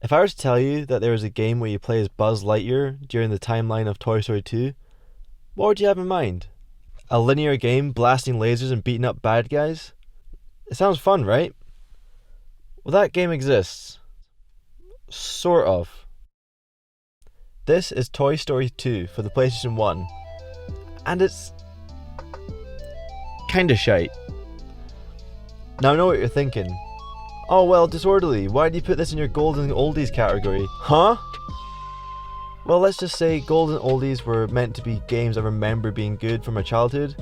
If I were to tell you that there was a game where you play as Buzz Lightyear during the timeline of Toy Story 2, what would you have in mind? A linear game blasting lasers and beating up bad guys? It sounds fun, right? Well, that game exists. Sort of. This is Toy Story 2 for the PlayStation 1, and it's kinda shite. Now I know what you're thinking. Oh well, Disorderly, why do you put this in your Golden Oldies category? Huh? Well, let's just say Golden Oldies were meant to be games I remember being good from my childhood,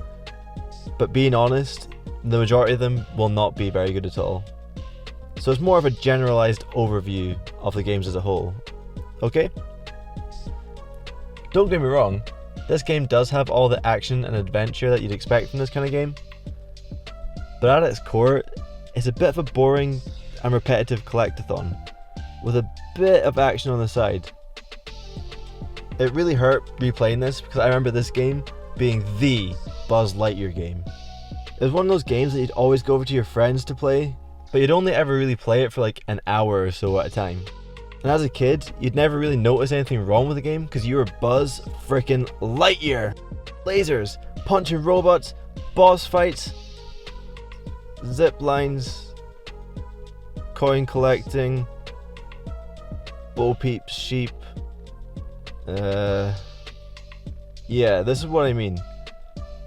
but being honest, the majority of them will not be very good at all. So it's more of a generalized overview of the games as a whole. Okay? Don't get me wrong, this game does have all the action and adventure that you'd expect from this kind of game, but at its core, it's a bit of a boring and repetitive collectathon, with a bit of action on the side. It really hurt replaying this because I remember this game being the Buzz Lightyear game. It was one of those games that you'd always go over to your friends to play, but you'd only ever really play it for like an hour or so at a time. And as a kid, you'd never really notice anything wrong with the game because you were Buzz frickin' Lightyear! Lasers, punching robots, boss fights, zip lines, coin collecting, Bo Peep's sheep. Yeah, this is what I mean.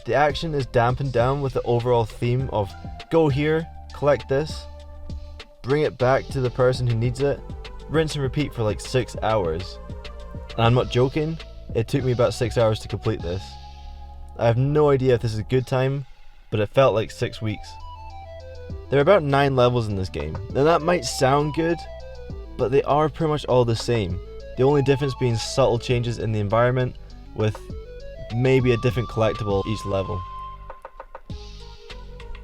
The action is dampened down with the overall theme of go here, collect this, bring it back to the person who needs it, rinse and repeat for like 6 hours. And I'm not joking, it took me about 6 hours to complete this. I have no idea if this is a good time, but it felt like 6 weeks. There are about 9 levels in this game. Now that might sound good, but they are pretty much all the same. The only difference being subtle changes in the environment with maybe a different collectible each level.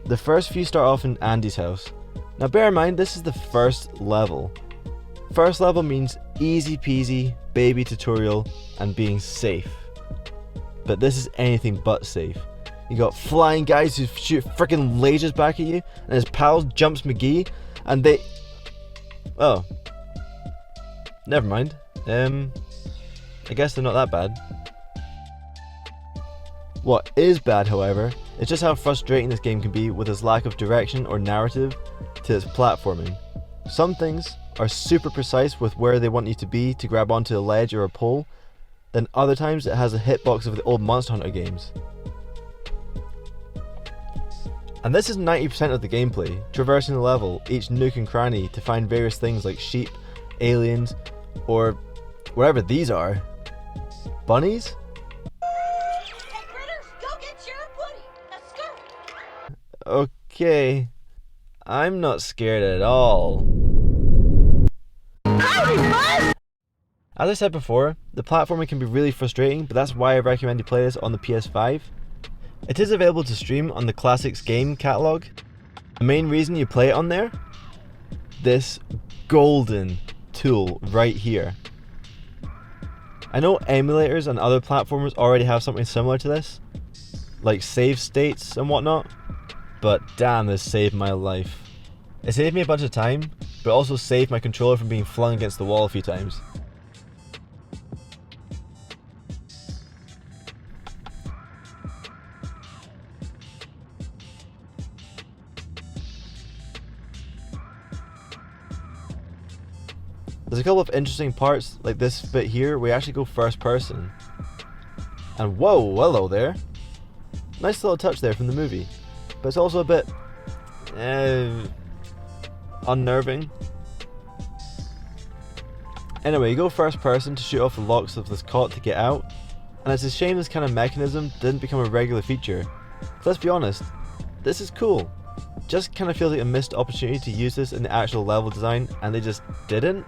The first few start off in Andy's house. Now bear in mind this is the first level. First level means easy peasy, baby tutorial, and being safe. But this is anything but safe. You got flying guys who shoot freaking lasers back at you, and his pal Jumps McGee, and they... Oh. Never mind. I guess they're not that bad. What is bad, however, is just how frustrating this game can be with its lack of direction or narrative to its platforming. Some things are super precise with where they want you to be to grab onto a ledge or a pole, then other times it has a hitbox of the old Monster Hunter games. And this is 90% of the gameplay, traversing the level, each nook and cranny to find various things like sheep, aliens, or whatever these are. Bunnies? Hey critters, go get your buddy, a squirrel. Okay, I'm not scared at all. Howdy, bud! As I said before, the platforming can be really frustrating, but that's why I recommend you play this on the PS5. It is available to stream on the Classics game catalogue. The main reason you play it on there? This golden tool right here. I know emulators and other platformers already have something similar to this, like save states and whatnot, but damn, this saved my life. It saved me a bunch of time, but also saved my controller from being flung against the wall a few times. There's a couple of interesting parts like this bit here where you actually go first person. And whoa, hello there. Nice little touch there from the movie. But it's also a bit unnerving. Anyway, you go first person to shoot off the locks of this cot to get out. And it's a shame this kind of mechanism didn't become a regular feature. Let's be honest, this is cool. Just kind of feels like a missed opportunity to use this in the actual level design, and they just didn't.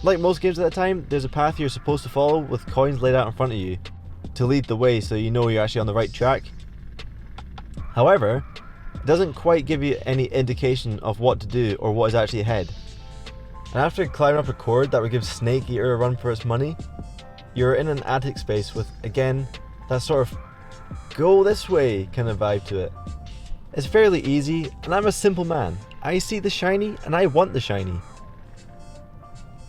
Like most games at that time, there's a path you're supposed to follow with coins laid out in front of you to lead the way so you know you're actually on the right track. However, it doesn't quite give you any indication of what to do or what is actually ahead. And after climbing up a cord that would give Snake Eater a run for its money, you're in an attic space with, again, that sort of go this way kind of vibe to it. It's fairly easy, and I'm a simple man. I see the shiny and I want the shiny.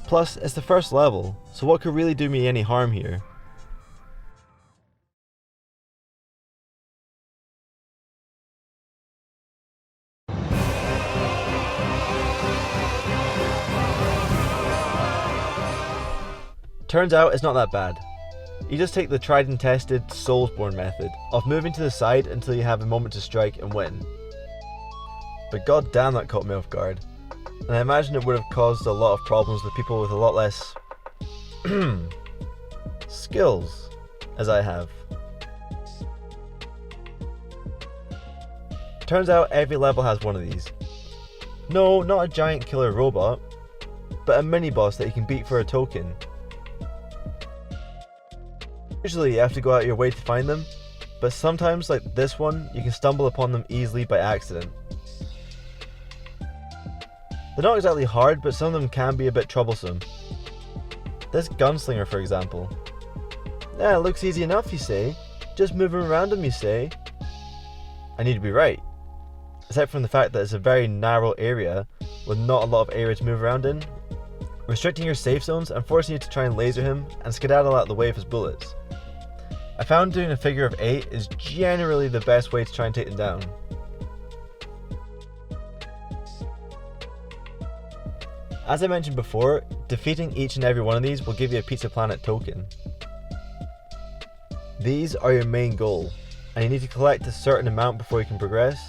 Plus, it's the first level, so what could really do me any harm here? Turns out it's not that bad. You just take the tried and tested Soulsborne method of moving to the side until you have a moment to strike and win. But god damn, that caught me off guard. And I imagine it would have caused a lot of problems with people with a lot less skills as I have. Turns out every level has one of these. No, not a giant killer robot, but a mini boss that you can beat for a token. Usually you have to go out your way to find them, but sometimes, like this one, you can stumble upon them easily by accident. They're not exactly hard, but some of them can be a bit troublesome. This gunslinger, for example. Yeah, it looks easy enough, you say. Just moving around him, you say. I need to be right. Except from the fact that it's a very narrow area with not a lot of area to move around in, restricting your safe zones and forcing you to try and laser him and skedaddle out of the way of his bullets. I found doing a figure of 8 is generally the best way to try and take them down. As I mentioned before, defeating each and every one of these will give you a Pizza Planet token. These are your main goal, and you need to collect a certain amount before you can progress.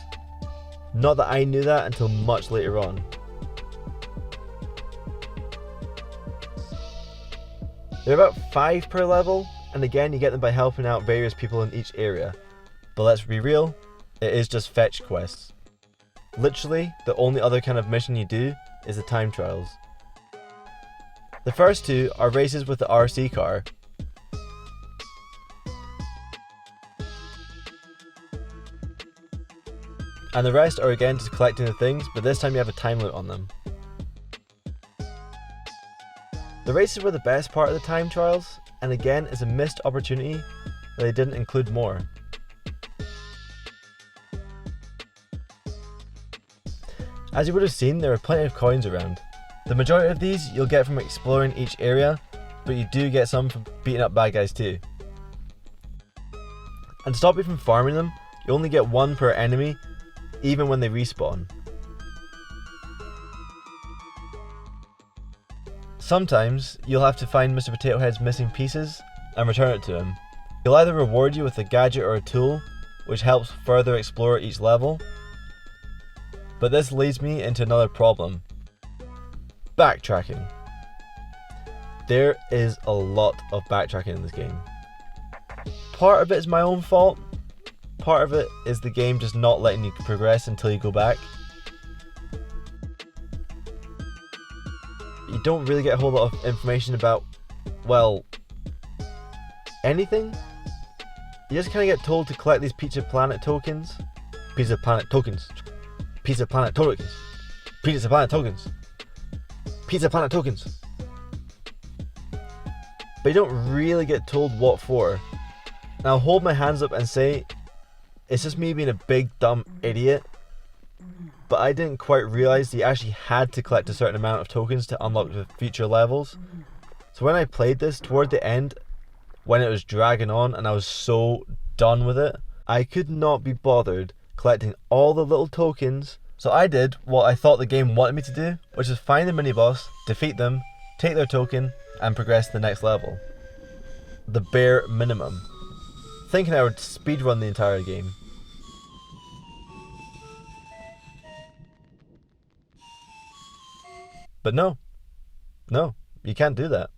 Not that I knew that until much later on. There are about 5 per level, and again you get them by helping out various people in each area. But let's be real, it is just fetch quests. Literally, the only other kind of mission you do is the time trials. The first 2 are races with the RC car. And the rest are again just collecting the things, but this time you have a time limit on them. The races were the best part of the time trials, and again it's a missed opportunity that they didn't include more. As you would have seen, there are plenty of coins around. The majority of these you'll get from exploring each area, but you do get some from beating up bad guys too. And to stop you from farming them, you only get 1 per enemy, even when they respawn. Sometimes you'll have to find Mr. Potato Head's missing pieces and return it to him. He'll either reward you with a gadget or a tool, which helps further explore each level. But this leads me into another problem. Backtracking. There is a lot of backtracking in this game. Part of it is my own fault. Part of it is the game just not letting you progress until you go back. You don't really get a whole lot of information about, well, anything. You just kind of get told to collect these Pizza Planet tokens. Pizza Planet tokens. Pizza Planet tokens. Pizza Planet tokens. Pizza Planet tokens. But you don't really get told what for. And I'll hold my hands up and say, it's just me being a big dumb idiot. But I didn't quite realise that you actually had to collect a certain amount of tokens to unlock the future levels. So when I played this toward the end, when it was dragging on and I was so done with it, I could not be bothered collecting all the little tokens. So I did what I thought the game wanted me to do, which is find the mini boss, defeat them, take their token, and progress to the next level. The bare minimum. Thinking I would speedrun the entire game. But no, you can't do that.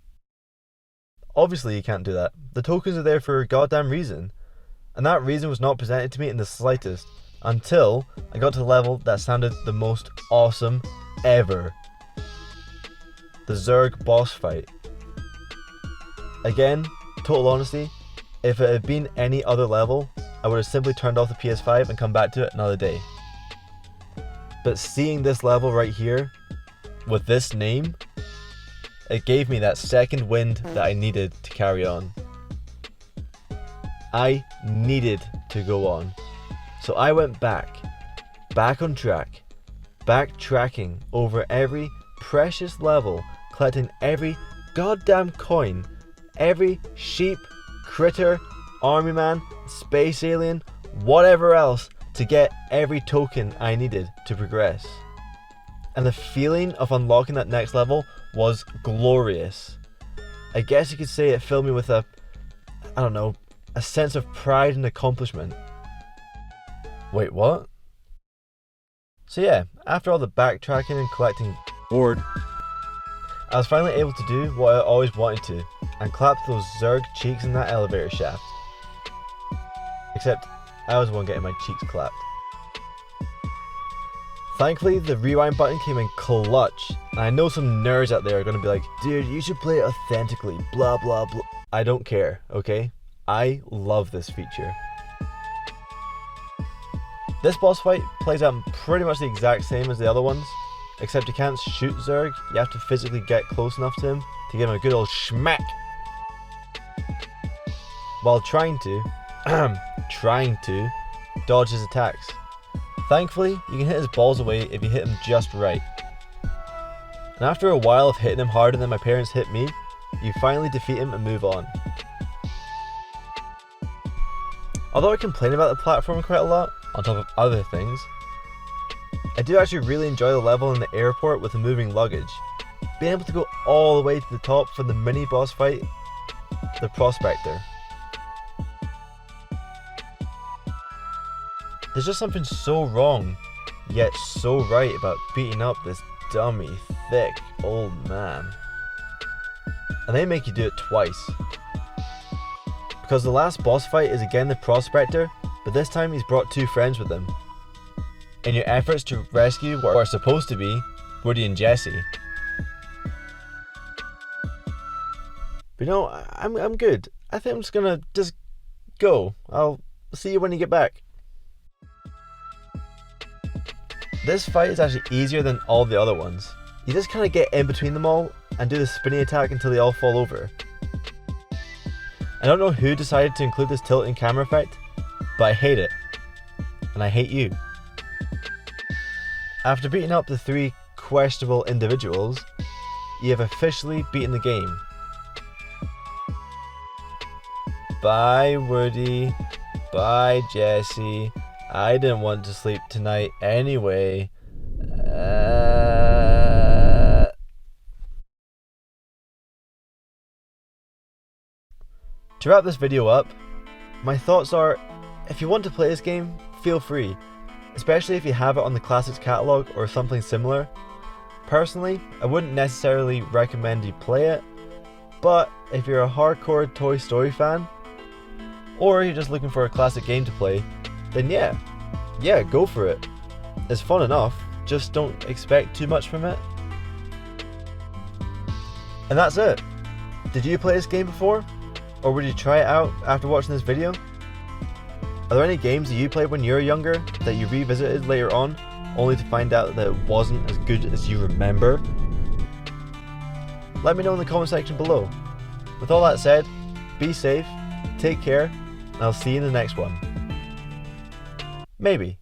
Obviously you can't do that. The tokens are there for a goddamn reason. And that reason was not presented to me in the slightest until I got to the level that sounded the most awesome ever. The Zerg boss fight. Again, total honesty, if it had been any other level, I would have simply turned off the PS5 and come back to it another day. But seeing this level right here, with this name, it gave me that second wind that I needed to carry on. I needed to go on. So I went back on track, backtracking over every precious level, collecting every goddamn coin, every sheep, critter, army man, space alien, whatever else, to get every token I needed to progress. And the feeling of unlocking that next level was glorious. I guess you could say it filled me with a sense of pride and accomplishment. Wait, what? So yeah, after all the backtracking and collecting board, I was finally able to do what I always wanted to, and clap those Zerg cheeks in that elevator shaft. Except, I was the one getting my cheeks clapped. Thankfully, the rewind button came in clutch, and I know some nerds out there are going to be like, dude, you should play it authentically, blah blah blah. I don't care, okay? I love this feature. This boss fight plays out pretty much the exact same as the other ones, except you can't shoot Zerg, you have to physically get close enough to him to give him a good old schmack. While trying to dodge his attacks. Thankfully, you can hit his balls away if you hit him just right. And after a while of hitting him harder than my parents hit me, you finally defeat him and move on. Although I complain about the platform quite a lot, on top of other things, I do actually really enjoy the level in the airport with the moving luggage. Being able to go all the way to the top for the mini boss fight, the Prospector. There's just something so wrong, yet so right about beating up this dummy, thick, old man. And they make you do it twice. Because the last boss fight is again the Prospector, but this time he's brought two friends with him. In your efforts to rescue what are supposed to be Woody and Jesse. But you know, I'm good. I think I'm just gonna go. I'll see you when you get back. This fight is actually easier than all the other ones. You just kind of get in between them all and do the spinny attack until they all fall over. I don't know who decided to include this tilting camera effect, but I hate it. And I hate you. After beating up the three questionable individuals, you have officially beaten the game. Bye Woody, bye Jesse, I didn't want to sleep tonight anyway. To wrap this video up, my thoughts are, if you want to play this game, feel free, especially if you have it on the Classics catalog or something similar. Personally, I wouldn't necessarily recommend you play it, but if you're a hardcore Toy Story fan, or you're just looking for a classic game to play, then yeah, go for it. It's fun enough, just don't expect too much from it. And that's it. Did you play this game before? Or would you try it out after watching this video? Are there any games that you played when you were younger that you revisited later on, only to find out that it wasn't as good as you remember? Let me know in the comment section below. With all that said, be safe, take care, and I'll see you in the next one. Maybe.